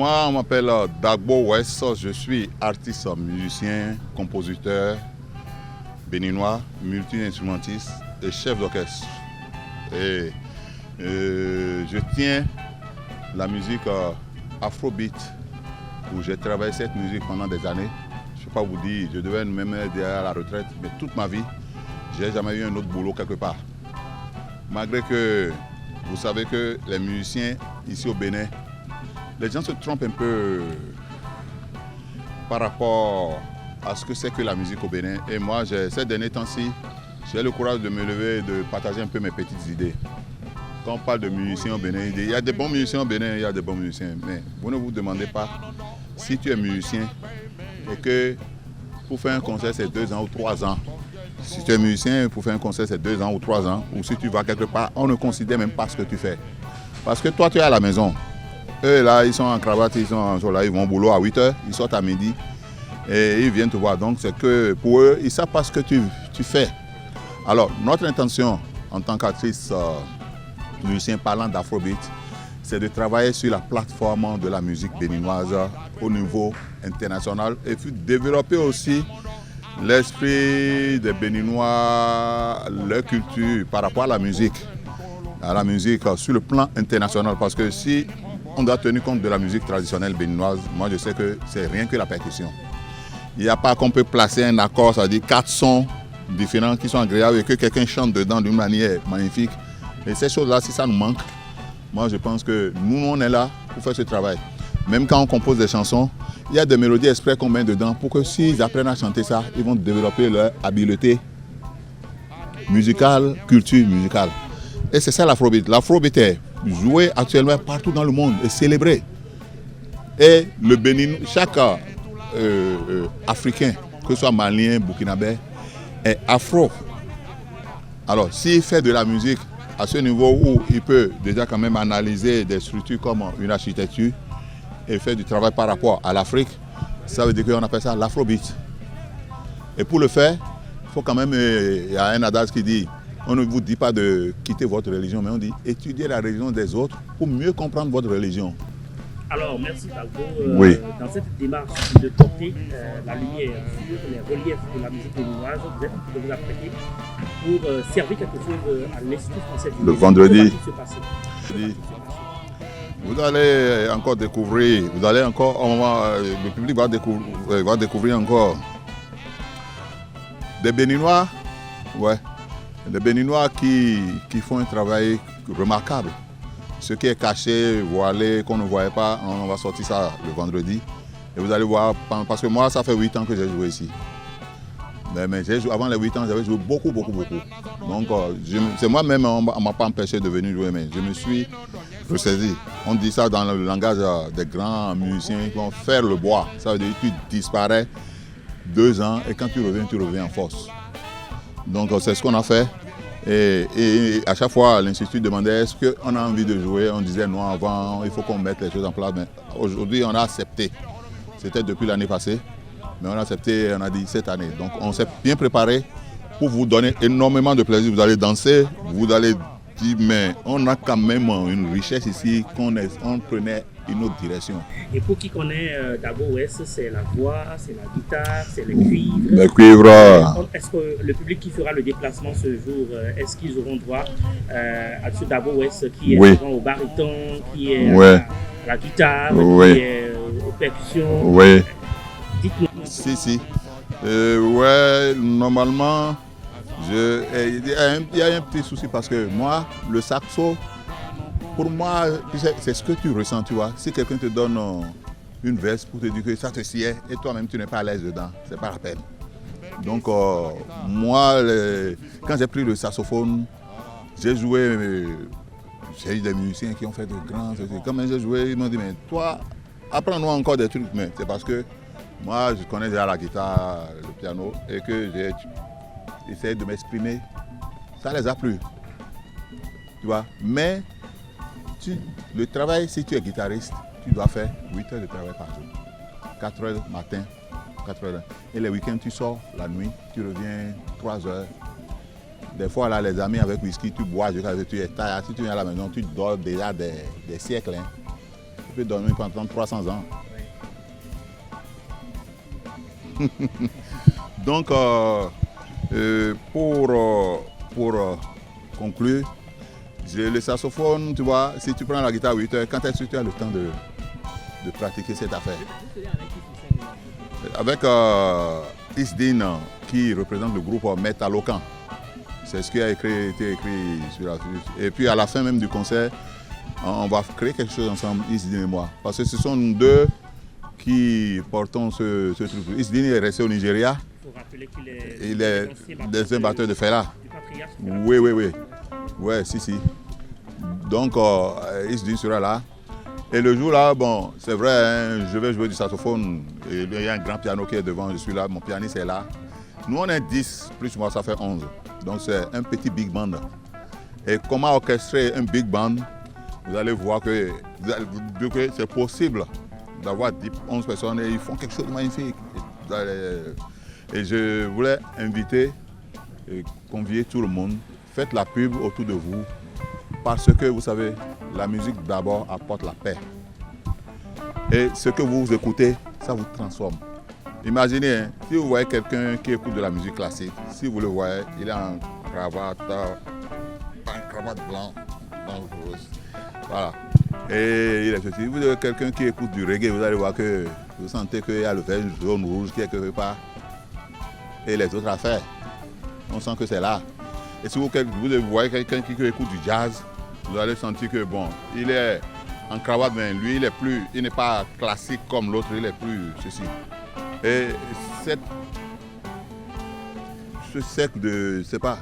Moi, on m'appelle Dagbo West. Je suis artiste, musicien, compositeur béninois, multi-instrumentiste et chef d'orchestre. Et je tiens la musique afrobeat, où j'ai travaillé cette musique pendant des années. Je ne peux pas vous dire, je devais même être derrière la retraite, mais toute ma vie, je n'ai jamais eu un autre boulot quelque part. Malgré que vous savez que les musiciens ici au Bénin, les gens se trompent un peu par rapport à ce que c'est que la musique au Bénin. Et moi, ces derniers temps-ci, j'ai le courage de me lever et de partager un peu mes petites idées. Quand on parle de musiciens au Bénin, il y a des bons musiciens au Bénin, il y a des bons musiciens. Mais vous ne vous demandez pas si tu es musicien et que pour faire un concert, c'est 2 ans ou 3 ans. Si tu es musicien, pour faire un concert, c'est 2 ans ou 3 ans. Ou si tu vas quelque part, on ne considère même pas ce que tu fais. Parce que toi, tu es à la maison. Eux, là, ils sont en cravate, ils sont là, ils vont au boulot à 8 h, ils sortent à midi et ils viennent te voir. Donc, c'est que pour eux, ils ne savent pas ce que tu fais. Alors, notre intention en tant qu'artiste musicien parlant d'Afrobeat, c'est de travailler sur la plateforme de la musique béninoise au niveau international et puis développer aussi l'esprit des Béninois, leur culture par rapport à la musique sur le plan international. Parce que si on doit tenir compte de la musique traditionnelle béninoise, moi je sais que c'est rien que la percussion. Il n'y a pas qu'on peut placer un accord, c'est-à-dire 4 sons différents qui sont agréables et que quelqu'un chante dedans d'une manière magnifique. Et ces choses-là, si ça nous manque, moi je pense que nous, on est là pour faire ce travail. Même quand on compose des chansons, il y a des mélodies exprès qu'on met dedans pour que s'ils apprennent à chanter ça, ils vont développer leur habileté musicale, culture musicale. Et c'est ça l'Afrobeat. L'Afrobeat est joué actuellement partout dans le monde et célébré. Et le Bénin, chaque Africain, que ce soit malien, burkinabé, est afro. Alors s'il fait de la musique à ce niveau où il peut déjà quand même analyser des structures comme une architecture et faire du travail par rapport à l'Afrique, ça veut dire qu'on appelle ça l'Afrobeat. Et pour le faire, il faut quand même, il y a un adage qui dit, on ne vous dit pas de quitter votre religion, mais on dit étudier la religion des autres pour mieux comprendre votre religion. Alors, merci Dagbo. Oui. Dans cette démarche de porter la lumière sur les reliefs de la musique béninoise, vous êtes en train de vous apprêter pour servir quelque chose à l'Institut français du Le Bénin. vendredi. Comment va-t-il se passer? Vous allez encore découvrir, le public va découvrir encore des Béninois, des Béninois qui font un travail remarquable. Ce qui est caché, voilé, qu'on ne voyait pas, on va sortir ça le vendredi. Et vous allez voir, parce que moi, ça fait 8 ans que j'ai joué ici. Mais avant les 8 ans, j'avais joué beaucoup. Donc, c'est moi-même, on ne m'a pas empêché de venir jouer, mais je me suis ressaisi. On dit ça dans le langage des grands musiciens qui vont faire le bois. Ça veut dire que tu disparais 2 ans et quand tu reviens en force. Donc, c'est ce qu'on a fait. Et à chaque fois, l'Institut demandait est-ce qu'on a envie de jouer. On disait non avant, il faut qu'on mette les choses en place. Mais aujourd'hui, on a accepté. C'était depuis l'année passée. Mais on a accepté et on a dit cette année. Donc on s'est bien préparé pour vous donner énormément de plaisir. Vous allez danser, vous allez dire mais on a quand même une richesse ici qu'on prenait une autre direction. Et pour qui connaît Dagbo West, c'est la voix, c'est la guitare, c'est les cuivres. Les cuivres. Est-ce que le public qui fera le déplacement ce jour, est-ce qu'ils auront droit à ce Dagbo West qui est au baryton, qui est à la guitare, qui est aux percussions? Oui. Dites-nous. Si. Normalement, il y a un petit souci parce que moi, le saxo, pour moi, c'est ce que tu ressens, tu vois. Si quelqu'un te donne une veste pour te dire que ça te sied et toi-même tu n'es pas à l'aise dedans, c'est pas la peine. Donc moi, quand j'ai pris le saxophone, j'ai joué, j'ai eu des musiciens qui ont fait de grands trucs. Quand j'ai joué, ils m'ont dit mais toi, apprends-nous encore des trucs. Mais c'est parce que moi, je connais déjà la guitare, le piano et que j'ai essayé de m'exprimer. Ça les a plu, tu vois. Mais le travail, si tu es guitariste, tu dois faire 8 heures de travail par jour. 4 heures matin, 4 heures. Et les week-ends, tu sors la nuit, tu reviens 3 heures. Des fois, là, les amis avec whisky, tu bois, tu es taillé. Si tu viens à la maison, tu dors déjà des siècles. Hein. peut dormir pendant 300 ans. Ouais. Donc, pour conclure, le saxophone, tu vois, si tu prends la guitare à 8 heures, quand est-ce que tu as le temps de pratiquer cette affaire? Avec Isdin, qui représente le groupe Metalocan. C'est ce qui a été écrit sur la fiche. Et puis à la fin même du concert, on va créer quelque chose ensemble, Isdin et moi. Parce que ce sont nous deux qui portons ce truc. Isdin est resté au Nigeria. Il faut rappeler qu'il est, il est des batteur de Fela. Oui. Ouais, si. Donc, Isdin sera là. Et le jour là, bon, c'est vrai, hein, je vais jouer du saxophone. Et il y a un grand piano qui est devant, je suis là, mon pianiste est là. Nous, on est 10, plus moi, ça fait 11. Donc, c'est un petit big band. Et comment orchestrer un big band? Vous allez voir que c'est possible d'avoir 11 personnes et ils font quelque chose de magnifique. Et je voulais inviter et convier tout le monde. Faites la pub autour de vous parce que vous savez, la musique d'abord apporte la paix. Et ce que vous écoutez, ça vous transforme. Imaginez, hein, si vous voyez quelqu'un qui écoute de la musique classique, si vous le voyez, il est en cravate blanc, rose. Voilà. Et il est ceci. Vous avez quelqu'un qui écoute du reggae, vous allez voir que vous sentez qu'il y a le vert, jaune, rouge quelque part. Et les autres affaires, on sent que c'est là. Et si vous voyez quelqu'un qui écoute du jazz, vous allez sentir que bon, il est en cravate, mais lui, il n'est pas classique comme l'autre, il est plus ceci. Et ce cercle de, je ne sais pas,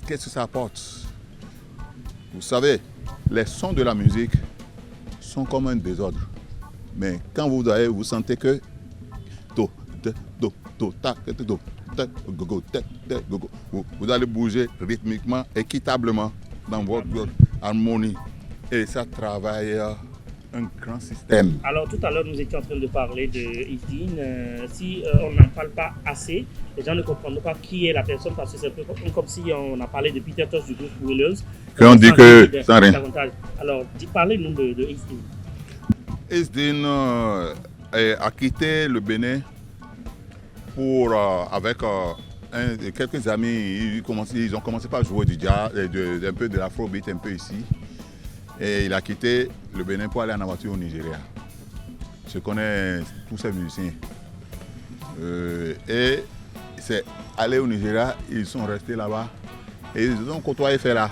qu'est-ce que ça apporte? Vous savez, les sons de la musique sont comme un désordre. Mais quand vous sentez que vous allez bouger rythmiquement, équitablement dans votre harmonie. Et ça travaille un grand système. Alors tout à l'heure, nous étions en train de parler de Isdin. Si on n'en parle pas assez, les gens ne comprennent pas qui est la personne parce que c'est un peu comme si on a parlé de Peter Tosh du groupe Willers. Et on dit que sans rien. Alors, parlez-nous de Isdin. Isdin a quitté le Bénin pour, avec quelques amis. Ils ont commencé par jouer du jazz, un peu de l'afrobeat, un peu ici. Et il a quitté le Bénin pour aller en aventure au Nigeria. Je connais tous ces musiciens. Et c'est aller au Nigeria, ils sont restés là-bas et ils ont côtoyé Fela.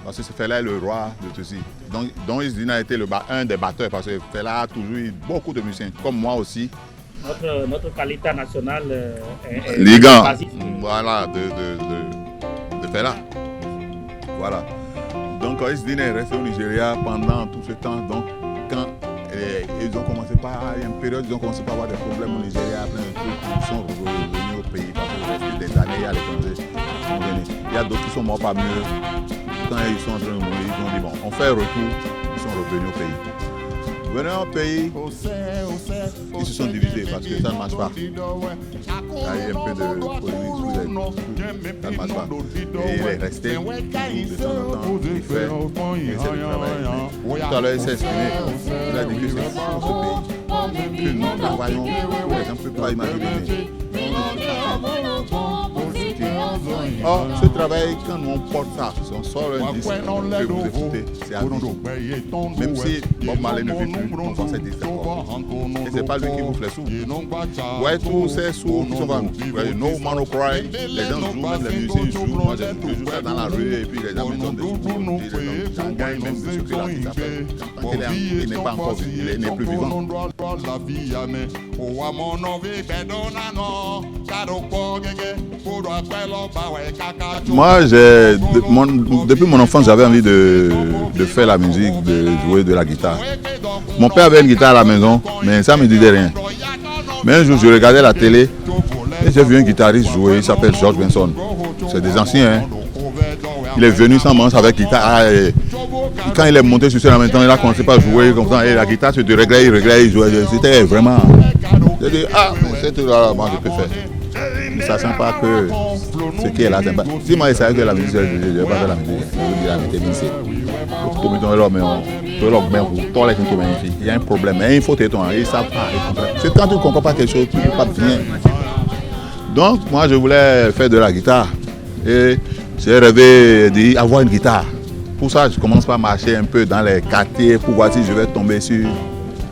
Parce que Fela est le roi de ceci. Donc Isdin a été un des batteurs parce que Fela a toujours eu beaucoup de musiciens, comme moi aussi. Notre qualité nationale est Ligan, voilà, de Fela. Voilà. Donc Isdin est resté au Nigeria pendant tout ce temps. Donc quand ils ont commencé il y a une période, ils ont commencé par avoir des problèmes au Nigeria, plein de trucs, ils sont revenus au pays parce qu'ils restaient des années à l'étranger. Il y a d'autres qui sont morts parmi eux. Quand ils sont en train de mourir, ils ont dit bon, on fait un retour, ils sont revenus au pays. Venant au pays, ils se sont divisés parce que ça ne marche pas. Il y a eu un peu de polémique, ça ne marche pas. Et il est resté, de temps en temps, il essaie de travailler. Tout à l'heure, il s'est exprimé, il a dit que c'est dans ce pays que nous travaillons, que les gens ne peuvent pas imaginer. Or, ce travail, quand on porte ça, si on sort un disque que vous écoutez, c'est à vie. Même si Bob Marley ne vit plus, on vend ces disques encore. Et c'est pas lui qui bouffe les sous. Vous voyez tous ces sous qui sont vendus. No Man No Cry, les gens jouent, même les musiciens jouent. Moi, je joue ça dans la rue et puis les gens me donnent des sous. J'en gagne même de ce que l'artiste appelle. Tant qu'il n'est pas encore vivant, il n'est plus vivant. Moi, depuis mon enfance, j'avais envie de faire la musique, de jouer de la guitare. Mon père avait une guitare à la maison, mais ça ne me disait rien. Mais un jour, je regardais la télé et j'ai vu un guitariste jouer, il s'appelle George Benson. C'est des anciens, hein. Il est venu sans manche avec guitare. Et quand il est monté sur scène, maintenant, il a commencé par jouer comme ça. Et la guitare se déréglait, il jouait. C'était vraiment. J'ai dit, mais c'est tout là, moi je peux faire. Ne sachant pas que ce qui est là, c'est pas. Si moi je savais que la musique, je ne vais pas faire la musique. Je vais dire la vérité. il y a un problème, mais il faut t'étonner, ils savent pas. C'est quand tu ne comprends pas quelque chose, tu ne peux pas bien. Donc moi je voulais faire de la guitare et j'ai rêvé d'avoir une guitare. Pour ça je commence par marcher un peu dans les quartiers pour voir si je vais tomber sur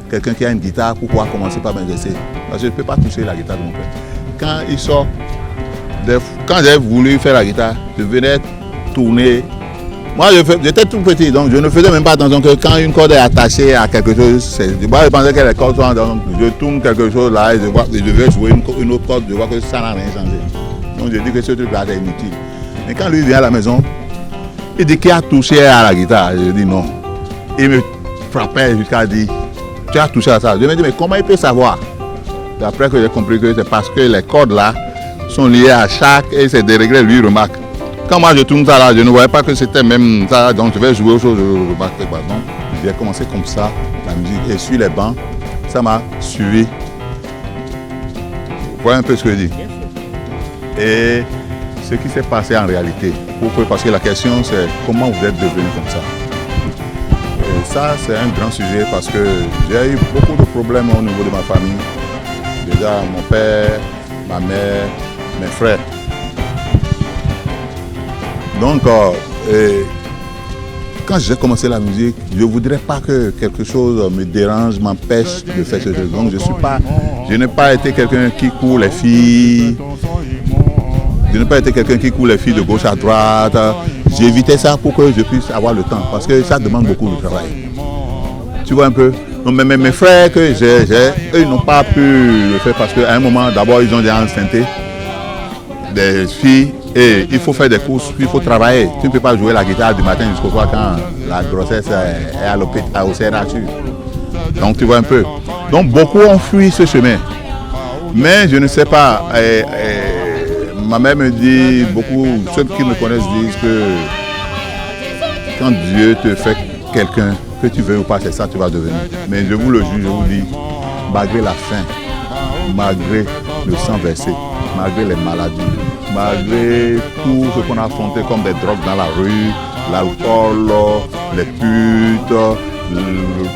quelqu'un qui a une guitare pour pouvoir commencer par m'intéresser. Parce que je ne peux pas toucher la guitare de mon père. Quand il sort, quand j'ai voulu faire la guitare, je venais tourner. Moi, j'étais tout petit, donc je ne faisais même pas attention que quand une corde est attachée à quelque chose, je pensais que les cordes sont donc je tourne quelque chose là et je vais jouer une autre corde, je vois que ça n'a rien changé. Donc je dis que ce truc-là est inutile. Mais quand lui vient à la maison, il dit qu'il a touché à la guitare. Je dis non. Il me frappait jusqu'à dire, tu as touché à ça. Je me dis, mais comment il peut savoir? Après que j'ai compris que c'est parce que les cordes là sont liées à chaque et c'est déréglé, lui il remarque. Quand moi je tourne ça là, je ne voyais pas que c'était même ça, donc je vais jouer autre chose, je remarquais pas. Donc j'ai commencé comme ça, la musique, et sur les bancs, ça m'a suivi. Vous voyez un peu ce que je dis? Et ce qui s'est passé en réalité, parce que la question c'est comment vous êtes devenu comme ça. Et ça c'est un grand sujet parce que j'ai eu beaucoup de problèmes au niveau de ma famille. Déjà mon père, ma mère, mes frères. Donc, quand j'ai commencé la musique, je ne voudrais pas que quelque chose me dérange, m'empêche de faire ce truc. Donc, je n'ai pas été quelqu'un qui court les filles. Je n'ai pas été quelqu'un qui court les filles de gauche à droite. J'ai évité ça pour que je puisse avoir le temps, parce que ça demande beaucoup de travail. Tu vois un peu? Donc, mes frères que j'ai, eux, ils n'ont pas pu le faire parce qu'à un moment, d'abord, ils ont déjà enceinté des filles et il faut faire des courses, il faut travailler. Tu ne peux pas jouer la guitare du matin jusqu'au soir quand la grossesse est à l'hôpital, au CNHU. Donc, tu vois un peu. Donc, beaucoup ont fui ce chemin. Mais je ne sais pas. Ma mère me dit, beaucoup, ceux qui me connaissent disent que quand Dieu te fait quelqu'un, que tu veux ou pas, c'est ça que tu vas devenir. Mais je vous le jure, je vous dis, malgré la faim, malgré le sang versé, malgré les maladies, malgré tout ce qu'on a affronté comme des drogues dans la rue, l'alcool, les putes,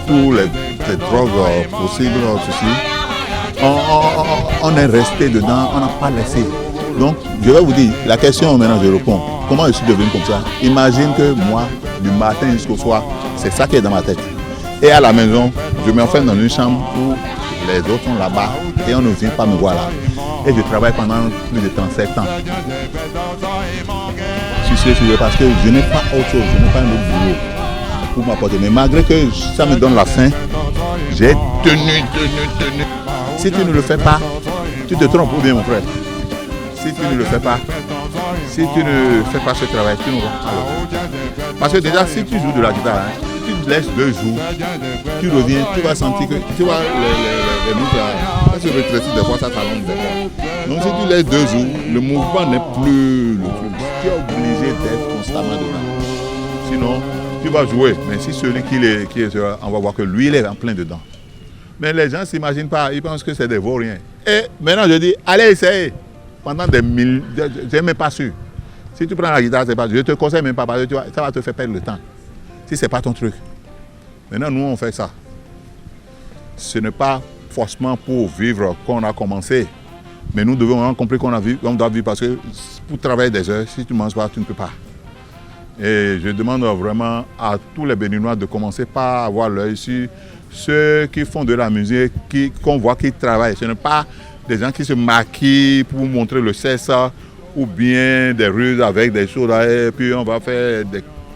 tous les drogues possibles, ceci, on est resté dedans, on n'a pas laissé. Donc, je vais vous dire, la question maintenant, je réponds. Comment je suis devenu comme ça? Imagine que moi, du matin jusqu'au soir, c'est ça qui est dans ma tête. Et à la maison, je m'enferme dans une chambre où les autres sont là-bas et on ne vient pas me voir là. Et je travaille pendant plus de 37 ans. Parce que je n'ai pas autre chose, je n'ai pas un autre boulot pour m'apporter. Mais malgré que ça me donne la faim, j'ai tenu. Si tu ne le fais pas, tu te trompes ou bien mon frère. Si tu ne le fais pas, si tu ne fais pas ce travail, tu n'auras pas. Parce que déjà, si tu joues de la guitare, tu te laisses 2 jours, tu reviens, tu vas sentir que, tu vois, les muscles, quand tu rétrécis des fois, ça s'allonge des fois. Donc si tu laisses 2 jours, le mouvement n'est plus le truc. Tu es obligé d'être constamment dedans. Sinon, tu vas jouer. Mais si celui qui est on va voir que lui, il est en plein dedans. Mais les gens ne s'imaginent pas, ils pensent que c'est des vauriens. Et maintenant, je dis, allez essayer. Pendant des mille, je n'ai même pas su. Si tu prends la guitare, je ne te conseille même pas parce que ça va te faire perdre le temps. Si ce n'est pas ton truc. Maintenant, nous, on fait ça. Ce n'est pas forcément pour vivre qu'on a commencé. Mais nous devons avoir compris qu'on doit vivre parce que pour travailler des heures, si tu ne manges pas, tu ne peux pas. Et je demande vraiment à tous les Béninois de commencer par avoir l'œil sur ceux qui font de la musique, qu'on voit qui travaillent. Ce n'est pas des gens qui se maquillent pour montrer le sexe ou bien des ruses avec des choses et puis on va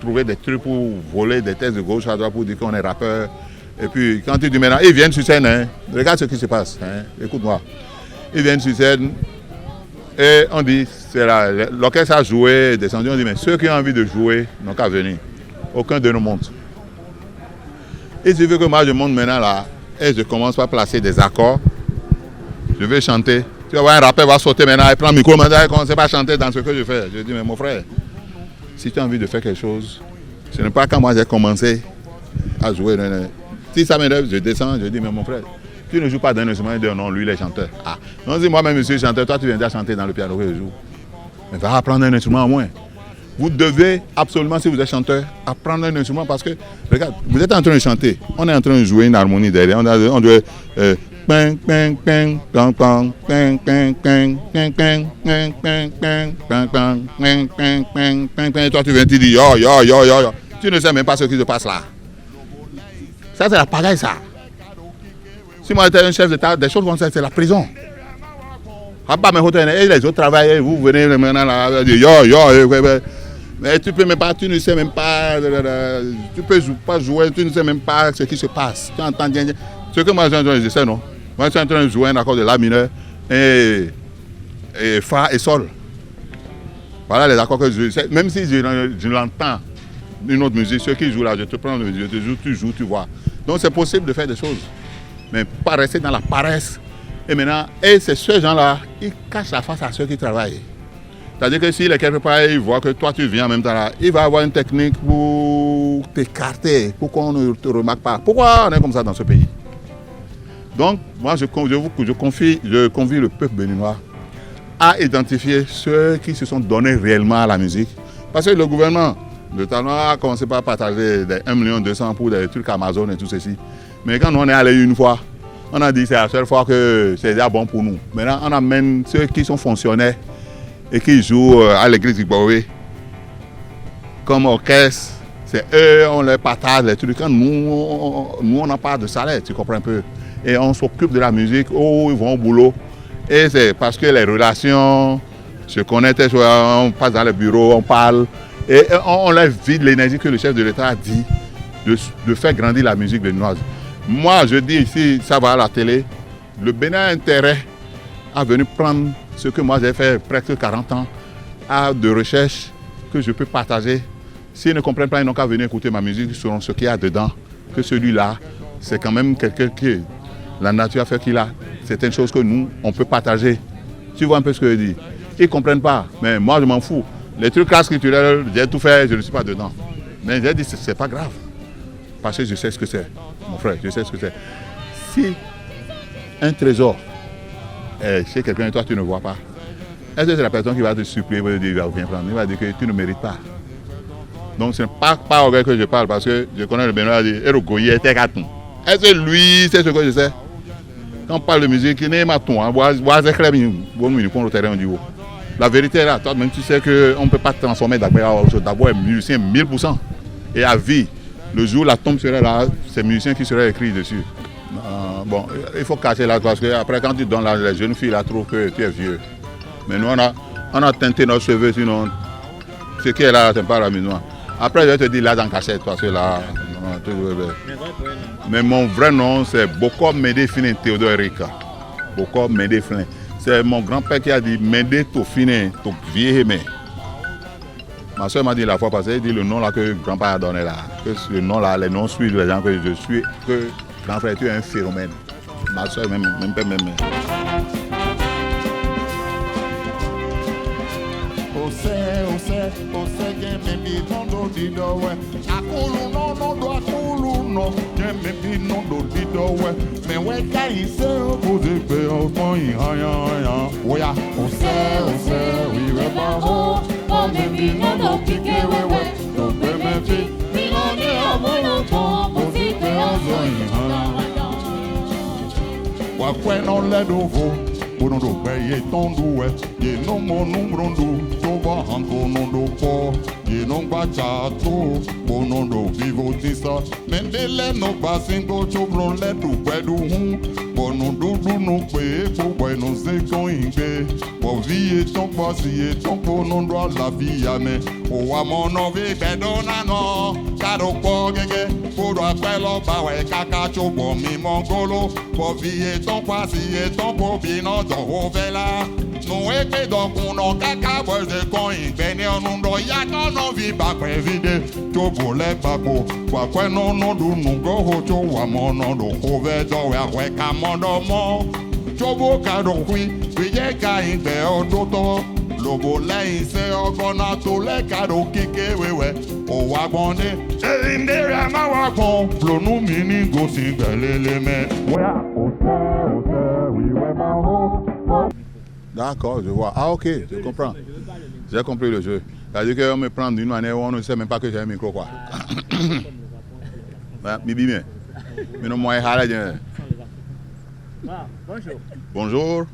trouver des trucs pour voler des têtes de gauche à droite pour dire qu'on est rappeur. Et puis quand tu dis maintenant, ils viennent sur scène, regarde ce qui se passe, écoute-moi. Ils viennent sur scène et on dit, l'orchestre a joué, descendu, on dit, mais ceux qui ont envie de jouer n'ont qu'à venir. Aucun de nous monte. Et tu veux que moi je monte maintenant là et je commence par placer des accords. Je vais chanter. Tu vas voir un rappeur va sauter maintenant, il prend le micro, maintenant il ne commence pas à chanter dans ce que je fais. Je dis, mais mon frère, si tu as envie de faire quelque chose, ce n'est pas quand moi j'ai commencé à jouer. Si ça m'énerve, je descends, je dis, mais mon frère, tu ne joues pas d'un instrument, il dit, non, lui il est chanteur. Ah, non, si moi-même je suis chanteur, toi tu viens déjà chanter dans le piano que je joue. Mais va apprendre un instrument au moins. Vous devez absolument, si vous êtes chanteur, apprendre un instrument parce que, regarde, vous êtes en train de chanter, on est en train de jouer une harmonie derrière, on doit ping ping ping ping ping ping ping ping ping ping ping ping ping ping ping ping ping ping ping. Toi tu viens te dire yo. Tu ne sais même pas ce qui se passe là. Ça c'est la pagaille ça. Si moi j'étais un chef d'État, des choses comme ça, c'est la prison. Et les autres travaillent, vous venez maintenant là, dire yo. Mais tu peux même pas, tu ne sais même pas, tu peux pas jouer, tu ne sais même pas ce qui se passe. Tu entends bien. Ce que moi je sais non. Moi je suis en train de jouer un accord de la mineur et fa et sol. Voilà les accords que je sais. Même si je l'entends une autre musique, ceux qui jouent là, je te prends, je te joue, tu joues, tu vois. Donc c'est possible de faire des choses, mais pas rester dans la paresse. Et maintenant, c'est ceux gens-là, ils cachent la face à ceux qui travaillent. C'est-à-dire que s'il est quelque part, il voit que toi tu viens en même temps là, il va avoir une technique pour t'écarter, pour qu'on ne te remarque pas. Pourquoi on est comme ça dans ce pays? Donc, moi je convie le peuple béninois à identifier ceux qui se sont donnés réellement à la musique. Parce que le gouvernement, notamment, a commencé par partager des 1 200 000 pour des trucs Amazon et tout ceci. Mais quand on est allé une fois, on a dit que c'est la seule fois que c'est déjà bon pour nous. Maintenant, on amène ceux qui sont fonctionnaires et qui jouent à l'église du Boé comme orchestre. C'est eux, on leur partage les trucs. Quand nous on n'a pas de salaire, tu comprends un peu. Et on s'occupe de la musique, ils vont au boulot. Et c'est parce que les relations se connaissent, on passe dans le bureau, on parle. Et on leur vide l'énergie que le chef de l'État a dit de faire grandir la musique béninoise. Moi, je dis ici, ça va à la télé, le Bénin a intérêt à venir prendre ce que moi j'ai fait presque 40 ans de recherche que je peux partager. S'ils ne comprennent pas, ils n'ont qu'à venir écouter ma musique sur ce qu'il y a dedans. Que celui-là, c'est quand même quelqu'un qui, la nature a fait qu'il a certaines choses que nous, on peut partager. Tu vois un peu ce que je dis. Ils ne comprennent pas, mais moi je m'en fous. Les trucs là scripturels, j'ai tout fait, je ne suis pas dedans. Mais j'ai dit, c'est pas grave. Parce que je sais ce que c'est, mon frère, je sais ce que c'est. Si un trésor est chez quelqu'un et toi tu ne vois pas, est-ce que c'est la personne qui va te supplier pour te dire, viens prendre? Il va dire que tu ne mérites pas. Donc ce n'est pas par orgueil que je parle, parce que je connais le Bénin, il dit, est-ce que lui, c'est ce que je sais? Quand on parle de musique, il n'est pas tout. La vérité est là, toi-même tu sais qu'on ne peut pas transformer d'abord un musicien 1000%. Et à vie, le jour où la tombe serait là, c'est musicien qui serait écrit dessus. Bon, il faut cacher là, parce qu'après quand tu donnes là, les jeunes filles là trouvent que tu es vieux. Mais nous on a teinté nos cheveux, sinon ce qui est là, c'est pas la musique. Après je vais te dire là dans cachette, parce que là... Mais mon vrai nom c'est Boko Médé Finin Théodore Erika. Boko Médé Finin. C'est mon grand-père qui a dit Médé Tofine, ton vieux mais. Ma soeur m'a dit la fois passée, il dit le nom là que le grand-père a donné là. Que ce nom là, les noms suivent les gens que je suis, que grand frère tu es un phénomène. Ma soeur même. Bonondo peye tondu ye no monu brondo to ba hanto no do po ye no ba chato bonondo vivo tisa mendele no basingo chobron le du pedu hu bonondo du no pe po bueno se koinge bo vie ton pasi ton bonondo la via me o amono vi bedona no karo po gege podo apelo bawe kaka chobo mi mongolo bo vie ton pasi ton po bino ovela no eke dokuno kaka boze coin beni onundo ya no vi ba previde to bole papo kwa kweno no du nugo hocho wa mono do ove do wa we kamondo mo chobo ka do kwi ye ka ingbe odoto lobo lẹ́yìn se ogona to le ka do kike wewe o wa gbonde e ndere ma wa gbon plonu mi ni go sin gbelele me wa o se we we ma ho. D'accord, je vois. Ah ok, je comprends. J'ai compris le jeu. C'est-à-dire qu'on me prend d'une manière où on ne sait même pas que j'ai un micro, quoi. Bibi, mais non, moi, Bonjour. Bonjour.